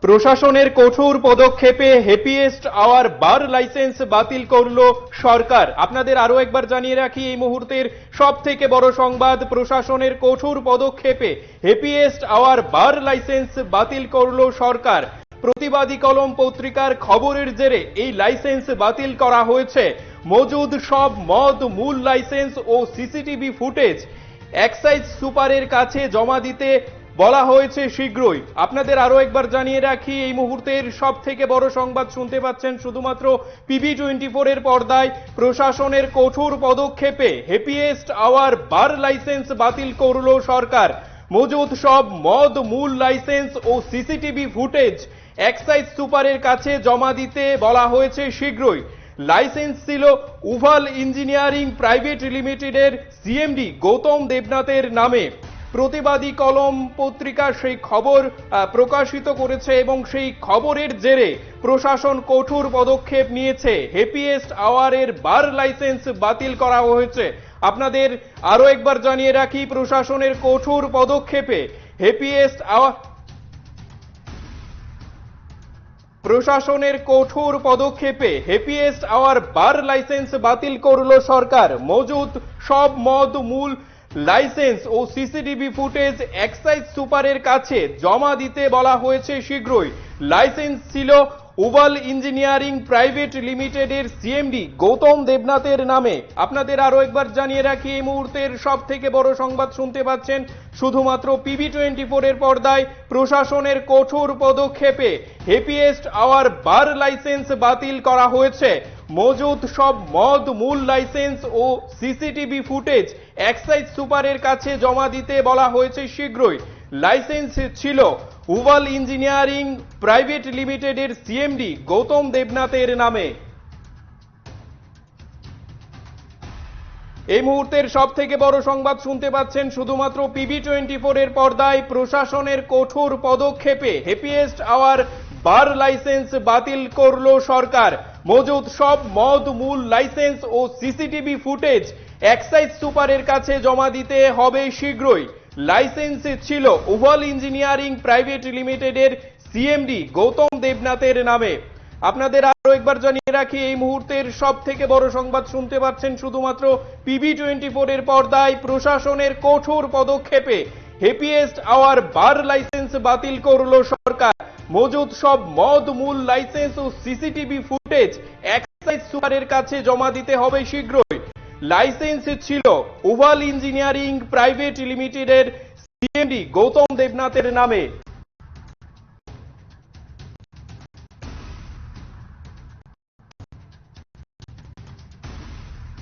প্রশাসনের কঠোর পদক্ষেপে হ্যাপিয়েস্ট আওয়ার বার লাইসেন্স বাতিল করল সরকার। আপনাদের আরো একবার জানিয়ে রাখি, এই মুহূর্তের সবথেকে বড় সংবাদ, প্রশাসনের কঠোর পদক্ষেপে হ্যাপিয়েস্ট আওয়ার বার লাইসেন্স বাতিল করল সরকার। প্রতিবাদী কলম পত্রিকার খবরের জেরে এই লাইসেন্স বাতিল করা হয়েছে। মজুদ সব মদ, মূল লাইসেন্স ও সিসিটিভি ফুটেজ এক্সাইজ সুপারের কাছে জমা দিতে বলা হয়েছে শীঘ্রই। আপনাদের আরো একবার জানিয়ে রাখি, এই মুহূর্তের সব থেকে বড় সংবাদ শুনতে পাচ্ছেন শুধুমাত্র PB24 এর পর্দায়। প্রশাসনের কঠোর পদক্ষেপে হ্যাপিয়েস্ট আওয়ার বার লাইসেন্স বাতিল করল সরকার। মজুদ সব মদ, মূল লাইসেন্স ও সিসিটিভি ফুটেজ এক্সাইজ সুপারের কাছে জমা দিতে বলা হয়েছে শীঘ্রই। লাইসেন্স ছিল উভাল ইঞ্জিনিয়ারিং প্রাইভেট লিমিটেডের CMD গৌতম দেবনাথের নামে। প্রতিবাদী কলম পত্রিকা সেই খবর প্রকাশিত করেছে এবং সেই খবরের জেরে প্রশাসন কঠোর পদক্ষেপ নিয়েছে। হ্যাপিয়েস্ট আওয়ারের বার লাইসেন্স বাতিল করা হয়েছে। আপনাদের আরো একবার জানিয়ে রাখি, প্রশাসনের কঠোর পদক্ষেপে হ্যাপিয়েস্ট আওয়ার বার লাইসেন্স বাতিল করল সরকার। মজুদ সব মদ, মূল লাইসেন্স ও সিসিটিভি ফুটেজ এক্সাইজ সুপারের কাছে জমা দিতে বলা হয়েছে শীঘ্রই। লাইসেন্স ছিল উভাল ইঞ্জিনিয়ারিং প্রাইভেট লিমিটেডের CMD গৌতম দেবনাথের নামে। আপনাদের আরো একবার জানিয়ে রাখি, এই মুহূর্তের সব থেকে বড় সংবাদ শুনতে পাচ্ছেন শুধুমাত্র PB24 এর পর্দায়। প্রশাসনের কঠোর পদক্ষেপে হ্যাপিয়েস্ট আওয়ার বার লাইসেন্স বাতিল করা হয়েছে। মজুদ সব মদ, মূল লাইসেন্স ও সিসিটিভি ফুটেজ এক্সাইজ সুপারের কাছে জমা দিতে বলা হয়েছে শীঘ্রই। লাইসেন্স ছিল উভাল ইঞ্জিনিয়ারিং প্রাইভেট লিমিটেডের CMD গৌতম দেবনাথের নামে। এই মুহূর্তের সব থেকে বড় সংবাদ শুনতে পাচ্ছেন শুধুমাত্র PB24 এর পর্দায়। প্রশাসনের কঠোর পদক্ষেপে হ্যাপিয়েস্ট আওয়ার বার লাইসেন্স বাতিল করল সরকার। মজুদ সব মদ, মূল লাইসেন্স ও সিসিটিভি ফুটেজ এক্সাইজ সুপারের কাছে জমা দিতে হবে শীঘ্রই। লাইসেন্স ছিল উভাল ইঞ্জিনিয়ারিং প্রাইভেট লিমিটেডের CMD গৌতম দেবনাথের নামে। আপনাদের আরো একবার জানিয়ে রাখি, এই মুহূর্তের সব থেকে বড় সংবাদ শুনতে পাচ্ছেন শুধুমাত্র PB24 এর পর্দায়। প্রশাসনের কঠোর পদক্ষেপে হ্যাপিয়েস্ট আওয়ার বার লাইসেন্স বাতিল করল সরকার। মজুদ সব মদ, মূল লাইসেন্স ও সিসিটিভি ফুটেজ এক্সাইজ সুপারের কাছে জমা দিতে হবে শীঘ্রই। লাইসেন্স ছিল উভাল ইঞ্জিনিয়ারিং প্রাইভেট লিমিটেডের CMD গৌতম দেবনাথের নামে।